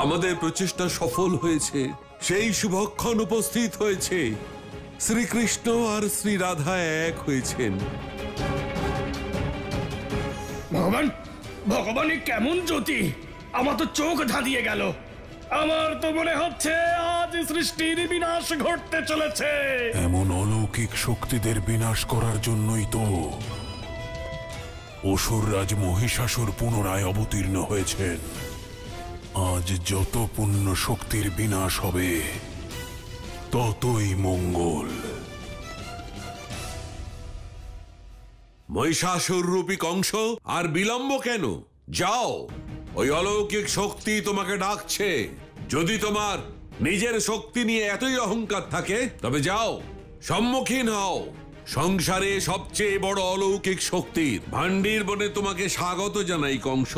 আমাদের প্রচেষ্টা সফল হয়েছে। সেই শুভক্ষণ উপস্থিত হয়েছে। শ্রীকৃষ্ণ আর শ্রী রাধা এক হয়েছেন। ভগবান, ভগবানের কেমন জ্যোতি! আমার তো চোখ ধাঁধিয়ে গেল। আমার তো মনে হচ্ছে আজ সৃষ্টির বিনাশ ঘটতে চলেছে। এমন অলৌকিক শক্তিদের বিনাশ করার জন্যই তো অসুররাজ মহিষাসুর পুনরায় অবতীর্ণ হয়েছেন। আজ যত পুণ্য শক্তির বিনাশ হবে ততই মঙ্গল। মহিষাসুর রূপী কংস, আর বিলম্ব কেন? যাও, ওই অলৌকিক শক্তি তোমাকে ডাকছে। যদি তোমার নিজের শক্তি নিয়ে এতই অহংকার থাকে তবে যাও, সম্মুখীন হও সংসারে সবচেয়ে বড় অলৌকিক শক্তির। ভান্ডির বনে তোমাকে স্বাগত জানাই কংস।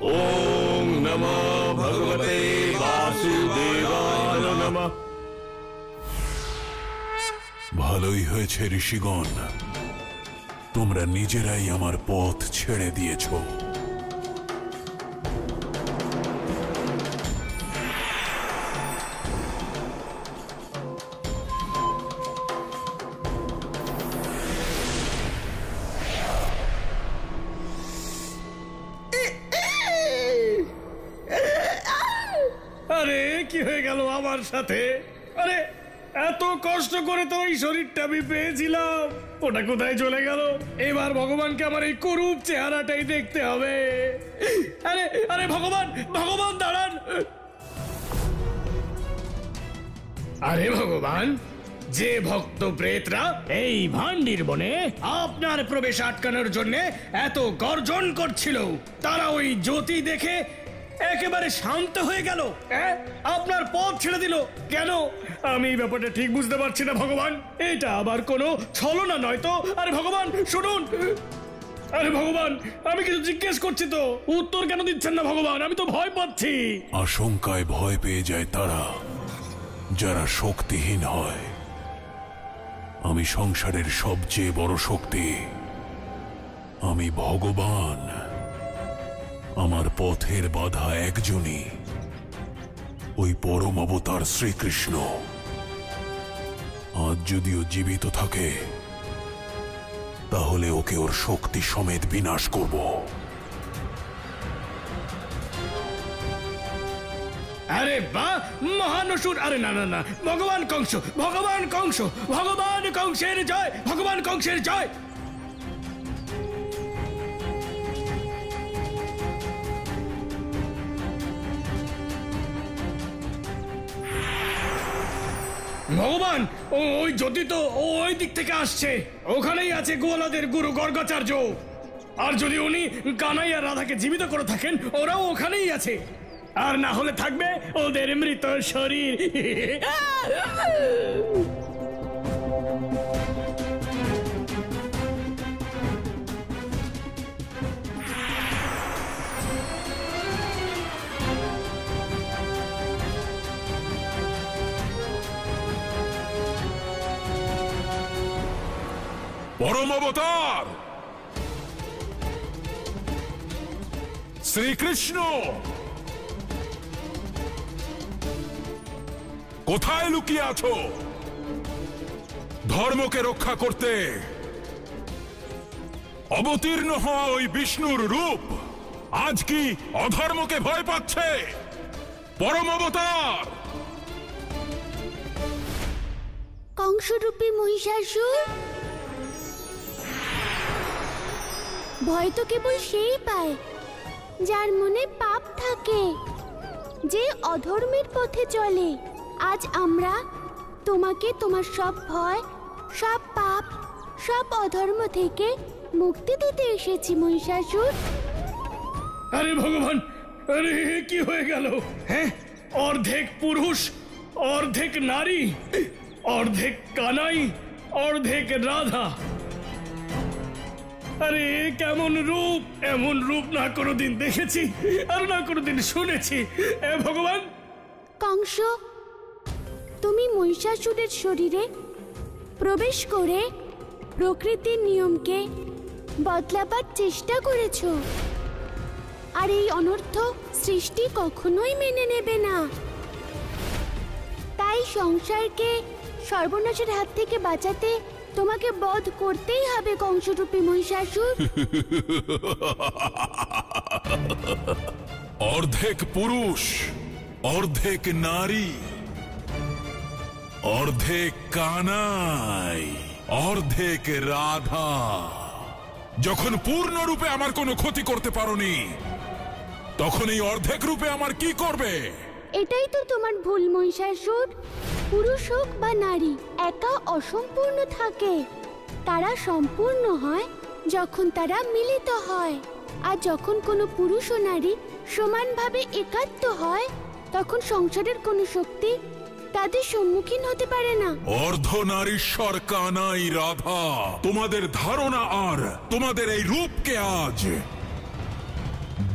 ওম নমঃ ভগবতে বাসুদেবায় নমঃ। ভালোই হয়েছে ঋষিগণ, তোমরা নিজেরাই আমার পথ ছেড়ে দিয়েছ। আরে কি হয়ে গেল আমার সাথে? আরে এত কষ্ট করে তো এই শরীরটা আমি পেয়েছিলাম, ওটা কোথায় চলে গেল? এবার ভগবানকে আমার এই কুরূপ চেহারাটাই দেখতে হবে। আরে আরে ভগবান, ভগবান দাঁড়ান! আরে ভগবান, যে ভক্ত প্রেতরা এই ভান্ডির বনে আপনার প্রবেশ আটকানোর জন্য এত গর্জন করছিল, তারা ওই জ্যোতি দেখে একেবারে শান্ত হয়ে গেল, আপনার পথ ছেড়ে দিল কেন? আমি এই ব্যাপারটা ঠিক বুঝতে পারছি না ভগবান। এটা আবার কোনো ছলনা নয় তো? আরে ভগবান শুনুন, আরে ভগবান, আমি কিছু জিজ্ঞেস করছি তো, উত্তর কেন দিচ্ছেন না ভগবান? আমি তো ভয় পাচ্ছি। আশঙ্কায় ভয় পেয়ে যায় তারা যারা শক্তিহীন হয়। আমি সংসারের সবচেয়ে বড় শক্তি, আমি ভগবান। আমার পথের বাধা একজনই, ওই পরম অবতার শ্রীকৃষ্ণ। আজ যদিও জীবিত থাকে তাহলে ওকে ওর শক্তি সমেত বিনাশ করব। আরে বাহ, মহান অসুর! আরে না না না, ভগবান কংস, ভগবান কংস, ভগবান কংসের জয়, ভগবান কংসের জয়। ভগবান, ওই জ্যোতি তো ওই দিক থেকে আসছে। ওখানেই আছে গোয়ালাদের গুরু গর্গাচার্য। আর যদি উনি কানাই আর রাধাকে জীবিত করে থাকেন, ওরাও ওখানেই আছে। আর না হলে থাকবে ওদের মৃত শরীর। পরম অবতার শ্রীকৃষ্ণ, কোথায় লুকিয়ে আছো? ধর্মকে রক্ষা করতে অবতীর্ণ হওয়া ওই বিষ্ণুর রূপ আজ কি অধর্মকে ভয় পাচ্ছে? পরম অবতার! কংসরূপী মহিষাসুর, ভয় তো কেবল সেই পায় যার মনে পাপ থাকে, যে অধর্মের পথে চলে। আজ আমরা তোমাকে তোমার সব ভয়, সব পাপ, সব অধর্ম থেকে মুক্তি দিতে এসেছি মহিষাসুর। আরে ভগবান, আরে কি হয়ে গেল? হ্যাঁ, অর্ধেক পুরুষ, অর্ধেক নারী, অর্ধেক কানাই, অর্ধেক রাধা। আরে কেমন রূপ! এমন রূপ না কোনোদিন দেখেছি আর না কোনোদিন শুনেছি। ভগবান! কংস, তুমি মহিষাসুরের শরীরে প্রবেশ করে প্রকৃতির নিয়মকে বদলাবার চেষ্টা করেছো। আর এই অনর্থ সৃষ্টি কখনোই মেনে নেবে না। তাই সংসারকে সর্বনাশের হাত থেকে বাঁচাতে তোমাকে বধ করতেই হবে কংসরূপী মহিষাসুর। অর্ধেক পুরুষ, অর্ধেক নারী, অর্ধেক কানাই, অর্ধেক রাধা। যখন পূর্ণরূপে আমার কোনো ক্ষতি করতে পারোনি, তখন এই অর্ধেক রূপে আমার কি করবে? এটাই তো তোমার ভুল মহিষাসুর। পুরুষ হোক বা নারী, একা অসম্পূর্ণ থাকে। তারা সম্পূর্ণ হয় যখন তারা মিলিত হয়। আর যখন কোনো পুরুষ ও নারী সমানভাবে একাত্ম হয়, তখন সংসারের কোনো শক্তি তাদের সম্মুখীন হতে পারে না। অর্ধনারীশ্বর কানাই রাধা, তোমাদের ধারণা আর তোমাদের এই রূপকে আজ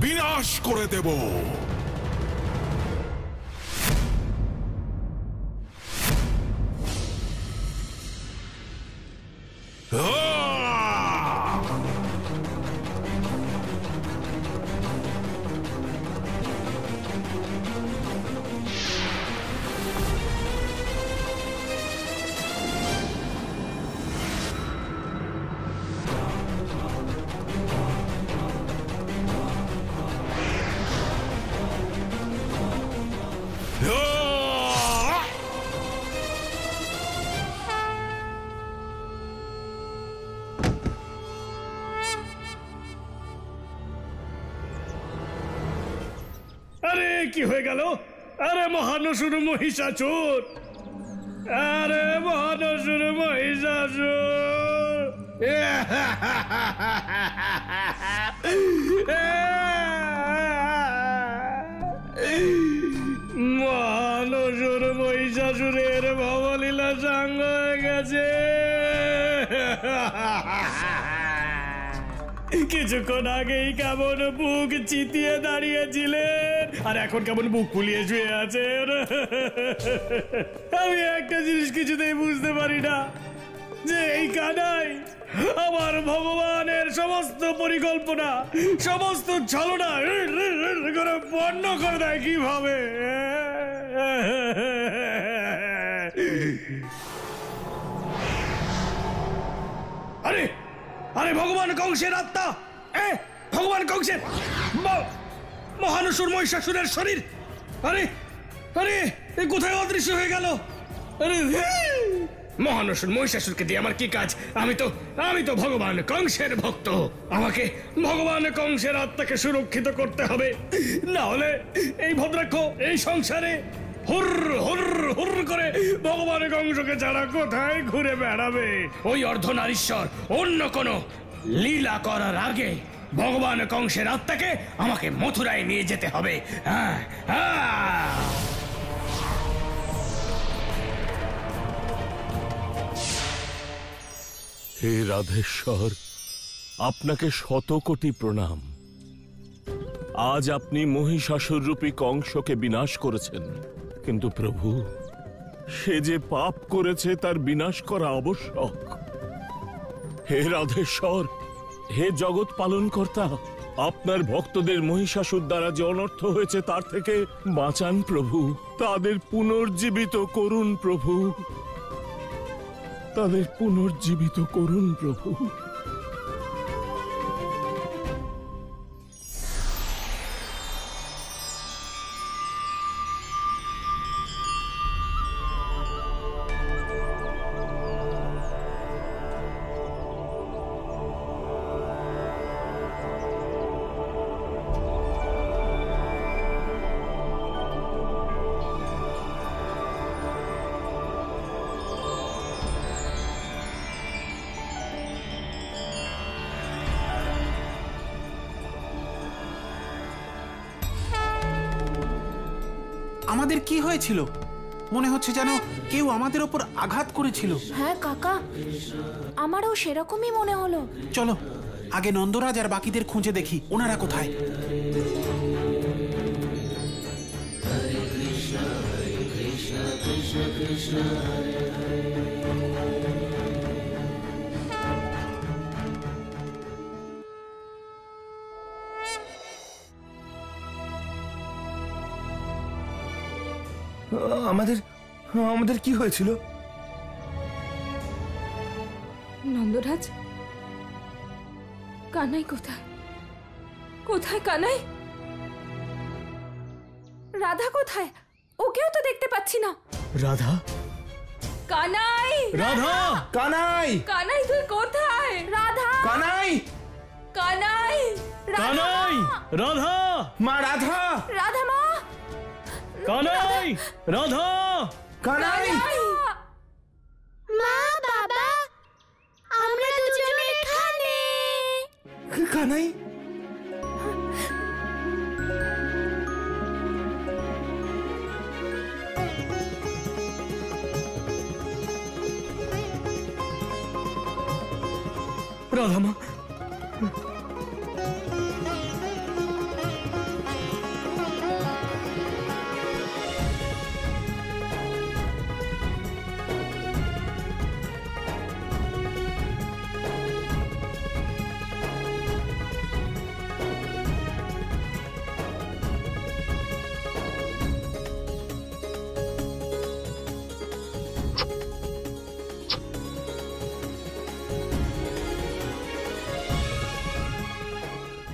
বিনাশ করে দেব। আরে কি হয়ে গেল? আরে মহানসুর মহিষাসুর! আরে মহানসুর মহিষাসুর! মহানসুর মহিষাসুরের ভবলীলা সাঙ্গ হয়ে গেছে। কিছুক্ষণ আগেই কেমন বুক চিতিয়ে দাঁড়িয়েছিলেন, আর এখন কেমন বুক ফুলিয়ে শুয়ে আছেন। আমি একটা জিনিস কিছুতেই বুঝতে পারি না, যে এই কানাই আমার ভগবানের সমস্ত পরিকল্পনা, সমস্ত ছলনা করে পণ্য করে দেয় কিভাবে। আরে আরে ভগবান কংসের আত্মা, ভগবান কংসের মহানসুর মহিষাসুরের শরীর, আরে আরে কোথায় অদৃশ্য হয়ে গেল? আরে মহানসুর মহিষাসুরকে দিয়ে আমার কি কাজ? আমি তো ভগবান কংসের ভক্ত। আমাকে ভগবান কংসের আত্মাকে সুরক্ষিত করতে হবে, না হলে এই ভদ্রাক্ষ এই সংসারে হুর হুর হুর করে ভগবান কংসকে ছাড়া কোথায় ঘুরে বেড়াবে। ওই অর্ধনারীশ্বর অন্য কোনো লীলা করার আগে ভগবান কংসের আত্মাকে আমাকে মথুরায় নিয়ে যেতে হবে। হে রাধেশ্বর, আপনাকে শত কোটি প্রণাম। আজ আপনি মহিষাসুর রূপী কংসকে বিনাশ করেছেন, কিন্তু প্রভু, সে যে পাপ করেছে তার বিনাশ করা আবশ্যক। হে রাধেশ্বর, হে জগৎ পালন কর্তা, আপনার ভক্তদের মহিষাসুর দ্বারা যে অনর্থ হয়েছে তার থেকে বাঁচান প্রভু। তাদের পুনর্জীবিত করুন প্রভু, তাদের পুনর্জীবিত করুন প্রভু। আমাদের কি হয়েছিল? মনে হচ্ছে যেন কেউ আমাদের ওপর আঘাত করেছিল। হ্যাঁ কাকা, আমারও সেরকমই মনে হলো। চলো আগে নন্দরাজ আর বাকিদের খুঁজে দেখি, ওনারা কোথায়। আমাদের আমাদের কি হয়েছিল? নন্দরাজ, কানাই কোথায়? কোথায় কানাই? রাধা কোথায়? ওকেও তো দেখতে পাচ্ছি না। রাধা? কানাই! রাধা! কানাই! কানাই তুই কোথায়? রাধা! কানাই! কানাই! কানাই! রাধা! মা রাধা! রাধা মা! কানাই! রাধা! কানাই! মা, বাবা, আমরা দুজন এখানে। কানাই! রাধা মা,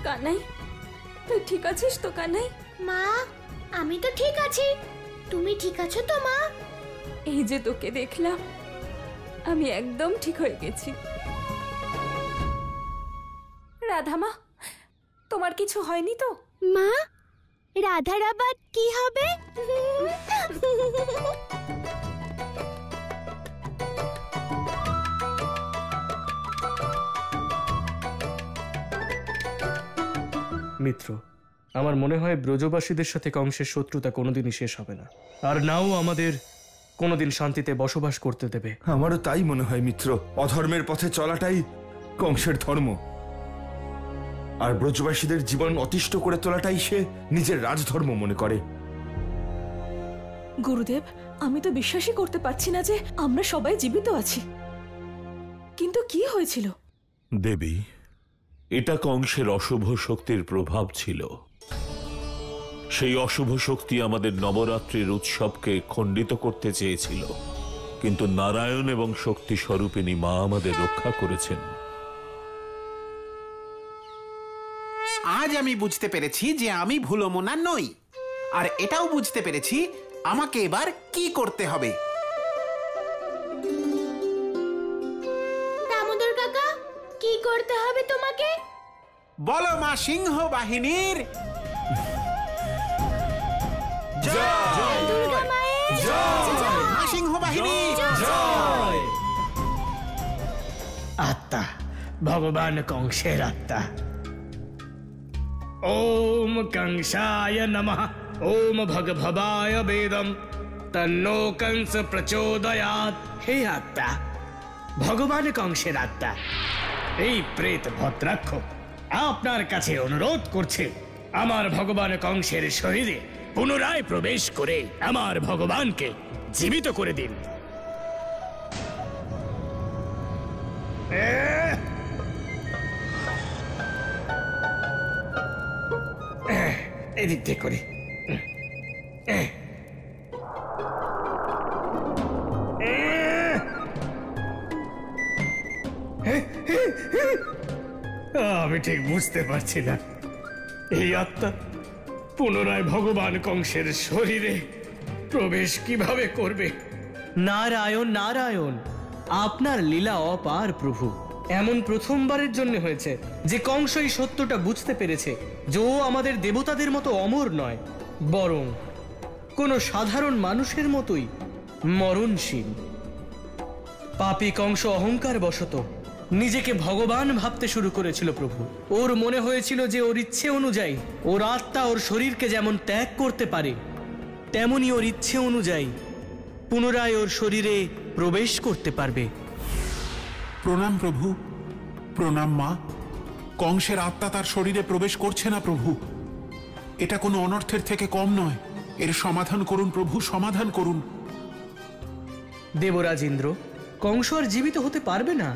কানাই, তুই ঠিক আছিস তো কানাই? মা, আমি তো ঠিক আছি। তুমি ঠিক আছো তো মা? এই যে তোকে দেখলাম, আমি একদম ঠিক হয়ে গেছি। রাধা মা, তোমার কিছু হয়নি তো? মা, রাধার আবার কি হবে? মিত্র, আমার মনে হয় ব্রজবাসীদের সাথে কংসের শত্রুতা কোনোদিনই শেষ হবে না, আর নাও আমাদের কোনোদিন শান্তিতে বসবাস করতে দেবে। আমারও তাই মনে হয় মিত্র। অধর্মের পথে চলাটাই কংসের ধর্ম, আর ব্রজবাসীদের জীবন অতিষ্ঠ করে তোলাটাই সে নিজের রাজধর্ম মনে করে। গুরুদেব, আমি তো বিশ্বাসই করতে পারছি না যে আমরা সবাই জীবিত আছি। কিন্তু কি হয়েছিল? দেবী, এটা কংসের অশুভ শক্তির প্রভাব ছিল। সেই অশুভ শক্তি আমাদের নবরাত্রির উৎসবকে খণ্ডিত করতে চেয়েছিল, কিন্তু নারায়ণ এবং শক্তি স্বরূপিণী মা আমাদের রক্ষা করেছেন। আজ আমি বুঝতে পেরেছি যে আমি ভুলোমনা নই, আর এটাও বুঝতে পেরেছি আমাকে এবার কি করতে হবে। দামোদর কাকা, কি করতে হবে তোমাকে? বলো মা সিংহ বাহিনীর দুর্গা মায়ের জয়! মা সিংহ বাহিনীর আত্মা, ভগবান কংসের আত্মা। ওম কংসায় নমঃ। ওম ভগভবায় বেদম তন্নো কংস প্রচোদয়াৎ। হে আত্মা, ভগবান কংসের আত্মা, এই প্রেত ভদ্রাক্ষ আপনার কাছে অনুরোধ করছে, আমার ভগবান কংসের শরীরে পুনরায় প্রবেশ করে আমার ভগবানকে জীবিত করে দিন। এদিক দিয়ে করি। আমি ঠিক বুঝতে পারছি না, এই আত্মা পুনরায় ভগবান কংসের শরীরে প্রবেশ কিভাবে করবে। নারায়ণ নারায়ণ, আপনার লীলা অপার প্রভু। এমন প্রথমবারের জন্য হয়েছে যে কংস এই সত্যটা বুঝতে পেরেছে যে ও আমাদের দেবতাদের মতো অমর নয়, বরং কোনো সাধারণ মানুষের মতোই মরণশীল। পাপী কংস অহংকার বশত নিজেকে ভগবান ভাবতে শুরু করেছিল প্রভু। ওর মনে হয়েছিল যে ওর ইচ্ছে অনুযায়ী ওর আত্মা ওর শরীরকে যেমন ত্যাগ করতে পারে, তেমনি ওর ইচ্ছে অনুযায়ী পুনরায় ওর শরীরে প্রবেশ করতে পারবে। প্রণাম প্রভু, প্রণাম মা। কংসের আত্মা তার শরীরে প্রবেশ করছে না প্রভু। এটা কোনো অনর্থের থেকে কম নয়। এর সমাধান করুন প্রভু, সমাধান করুন। দেবরাজ ইন্দ্র, কংস আর জীবিত হতে পারবে না।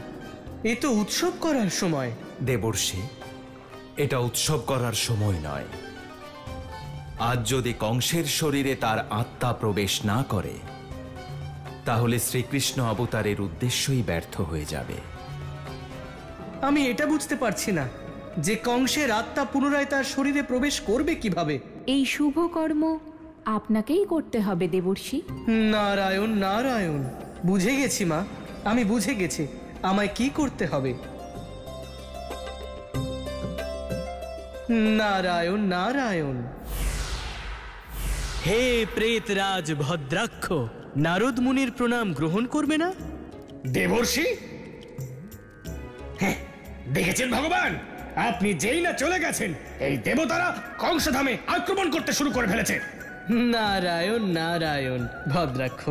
এ তো উৎসব করার সময়। দেবর্ষি, এটা উৎসব করার সময় নয়। আজ যদি কংসের শরীরে তার আত্মা প্রবেশ না করে তাহলে শ্রীকৃষ্ণ অবতারের উদ্দেশ্যই ব্যর্থ হয়ে যাবে। আমি এটা বুঝতে পারছি না যে কংসের আত্মা পুনরায় তার শরীরে প্রবেশ করবে কিভাবে। এই শুভ কর্ম আপনাকেই করতে হবে দেবর্ষি। নারায়ণ নারায়ণ, বুঝে গেছি মা, আমি বুঝে গেছি আমায় কি করতে হবে। নারায়ণ নারায়ণ। হে প্রেতরাজ ভদ্রাক্ষ, নারদ মুনির প্রণাম গ্রহণ করবে না? দেবর্ষি, হ্যাঁ দেখেছেন ভগবান, আপনি যেই না চলে গেছেন এই দেবতারা কংসধামে আক্রমণ করতে শুরু করে ফেলেছে। নারায়ণ নারায়ণ ভদ্রাক্ষ,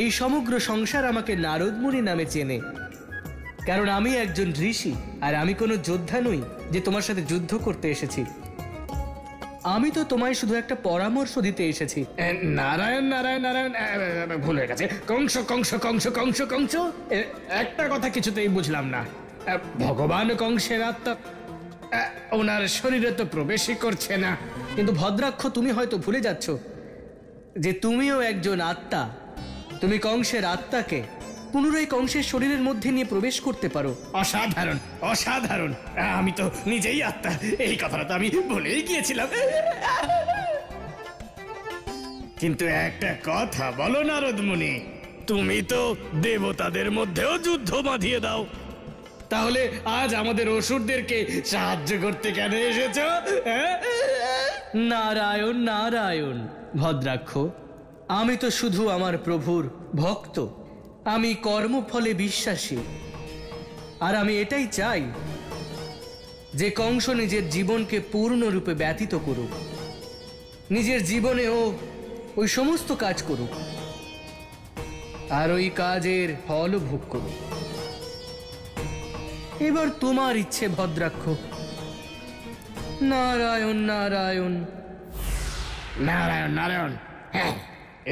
এই সমগ্র সংসার আমাকে নারদ মুনি নামে চেনে, কারণ আমি একজন ঋষি আর আমি কোনো যোদ্ধা নই যে তোমার সাথে যুদ্ধ করতে এসেছি। আমি তো তোমায় শুধু একটা পরামর্শ দিতে এসেছি। নারায়ণ নারায়ণ নারায়ণ, ভুল হয়ে গেছে। কংস কংস কংস কংস কংস, একটা কথা কিছুতেই বুঝলাম না। ভগবান কংসের আত্মা ওনার শরীরে তো প্রবেশই করছে না। কিন্তু ভদ্রাক্ষ, তুমি হয়তো ভুলে যাচ্ছ যে তুমিও একজন আত্মা। তুমি কংসের আত্মাকে পুনরায় কংসের শরীরের মধ্যে নিয়ে প্রবেশ করতে পারো। অসাধারণ অসাধারণ, আমি তো নিজেই আত্মা, এই কথাটা তো আমি ভুলেই গিয়েছিলাম। কিন্তু একটা কথা বলো নারদ মুনি, তুমি তো দেবতাদের মধ্যেও যুদ্ধ বাঁধিয়ে দাও, তাহলে আজ আমাদের অসুরদেরকে সাহায্য করতে কেন এসেছো? নারায়ণ নারায়ণ ভদ্রাক্ষ, আমি তো শুধু আমার প্রভুর ভক্ত, আমি কর্মফলে বিশ্বাসী, আর আমি এটাই চাই যে কংস নিজের জীবনকে পূর্ণরূপে ব্যতীত করুক, নিজের জীবনে ও ওই সমস্ত কাজ করুক আর ওই কাজের ফল ভোগ করুক। এবার তোমার ইচ্ছে ভদ্রাক্ষ। নারায়ণ নারায়ণ নারায়ণ নারায়ণ। হ্যাঁ,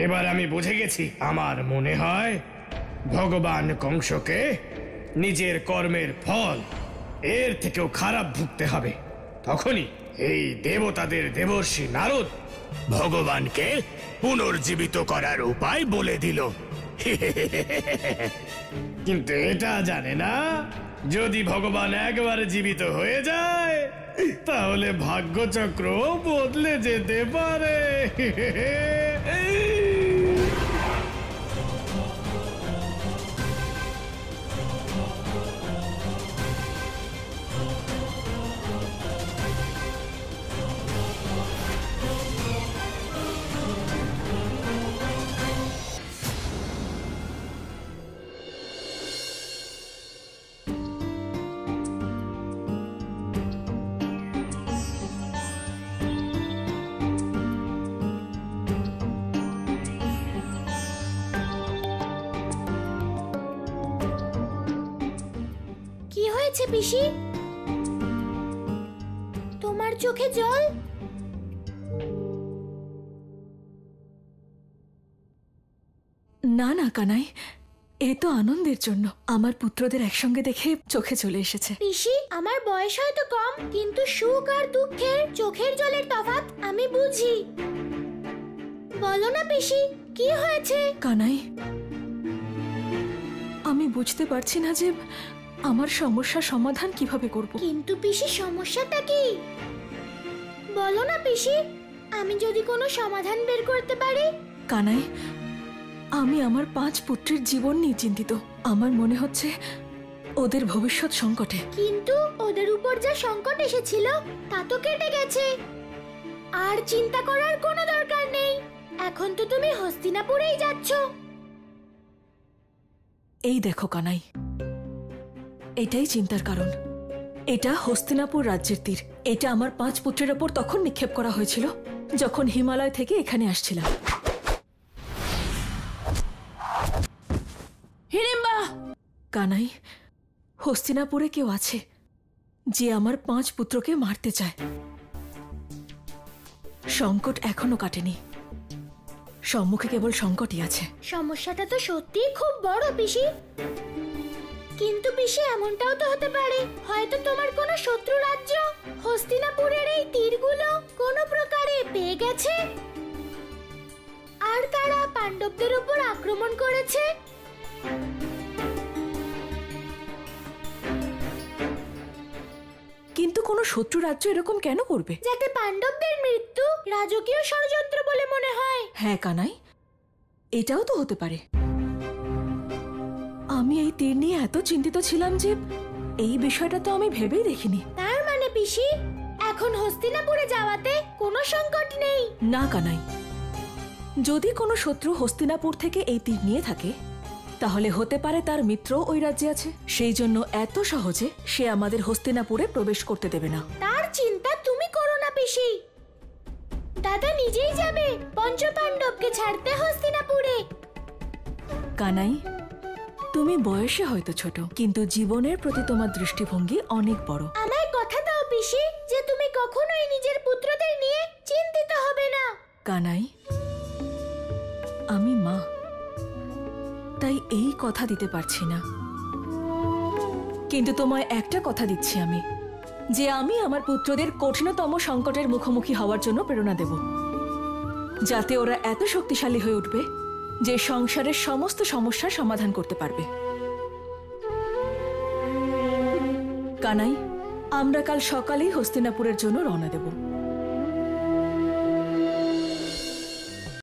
এবার আমি বুঝে গেছি। আমার মনে হয় ভগবান কংসকে নিজের কর্মের ফল এর থেকেও খারাপ ভুগতে হবে। তখনই এই দেবতাদের দেবর্ষি নারদ ভগবানকে পুনর্জীবিত করার উপায় বলে দিল। কিন্তু এটা জানে না, যদি ভগবান একবার জীবিত হয়ে যায় তাহলে ভাগ্যচক্র বদলে যেতে পারে। পিসি, তোমার চোখে জল? না না কানাই, এ তো আনন্দের জন্য। আমার পুত্রদের একসঙ্গে দেখে চোখে চলে এসেছে। পিসি, আমার বয়স হয়তো কম, কিন্তু সুখ আর দুঃখের চোখের জলের তফাৎ আমি বুঝি। বলো না পিসি, কি হয়েছে? কানাই, আমি বুঝতে পারছি না যে আমার সমস্যা সমাধান কিভাবে করব। কিন্তু পিসি, সমস্যাটা কি বলো না পিসি, আমি যদি কোনো সমাধান বের করতে পারি। কানাই, আমি আমার 5 পুত্রের জীবন নিয়ে চিন্তিত। আমার মনে হচ্ছে ওদের ভবিষ্যৎ সংকটে। কিন্তু ওদের উপর যা সংকট এসেছিল তা তো কেটে গেছে, আর চিন্তা করার কোনো দরকার নেই। এখন তো তুমি হস্তিনাপুরেই যাচ্ছ। এই দেখো কানাই, এটাই চিন্তার কারণ। এটা হস্তিনাপুর রাজ্যের তীর। এটা আমার 5 পুত্রের ওপর তখন নিক্ষেপ করা হয়েছিল যখন হিমালয় থেকে এখানে আসছিলাম। হিড়িম্বা! কানাই, হস্তিনাপুরে কেউ আছে যে আমার 5 পুত্রকে মারতে চায়। সংকট এখনো কাটেনি, সম্মুখে কেবল সংকটই আছে। সমস্যাটা তো সত্যিই খুব বড় পিসি। কিন্তু পিসি, এমনটাও তো হতে পারে হয়তো তোমার কোনো শত্রু রাজ্য হস্তিনাপুরের এই তীরগুলো কোনো প্রকারে পেয়ে গেছে? আর কারা পাণ্ডবদের উপর আক্রমণ করেছে? কিন্তু কোনো শত্রু রাজ্য এরকম কেন করবে? যাতে পাণ্ডবদের মৃত্যু রাজকীয় ষড়যন্ত্র বলে মনে হয়। হ্যাঁ কানাই, এটাও তো হতে পারে। আমি এই তীর নিয়ে এত চিন্তিত ছিলাম যে এই বিষয়টা তো আমি ভেবেই দেখিনি। তার মানে পিসি, এখন হস্তিনাপুরে যাওয়াতে কোনো সংকট নেই? না কানাই, যদি কোনো শত্রু হস্তিনাপুর থেকে এই তীর নিয়ে থাকে তাহলে হতে পারে তার মিত্র ওই রাজ্যে আছে। সেই জন্য এত সহজে সে আমাদের হস্তিনাপুরে প্রবেশ করতে দেবে না। তার চিন্তা তুমি করো না পিসি, দাদা নিজেই যাবে পঞ্চপাণ্ডবকে ছাড়তে হস্তিনাপুরে। কানাই, তুমি বয়সে হয়তো ছোট, কিন্তু জীবনের প্রতি তোমার দৃষ্টিভঙ্গি অনেক বড়। আমায় কথা দাও পিসি যে তুমি কখনোই নিজের পুত্রদের নিয়ে চিন্তিত হবে না। কানাই, আমি মা, তাই এই কথা দিতে পারছি না, কিন্তু তোমায় একটা কথা দিচ্ছি আমি, যে আমি আমার পুত্রদের কঠিনতম সংকটের মুখোমুখি হওয়ার জন্য প্রেরণা দেব, যাতে ওরা এত শক্তিশালী হয়ে উঠবে যে সংসারের সমস্ত সমস্যার সমাধান করতে পারবে। কানাই, আমরা কাল সকালেই হস্তিনাপুরের জন্য রওনা দেব।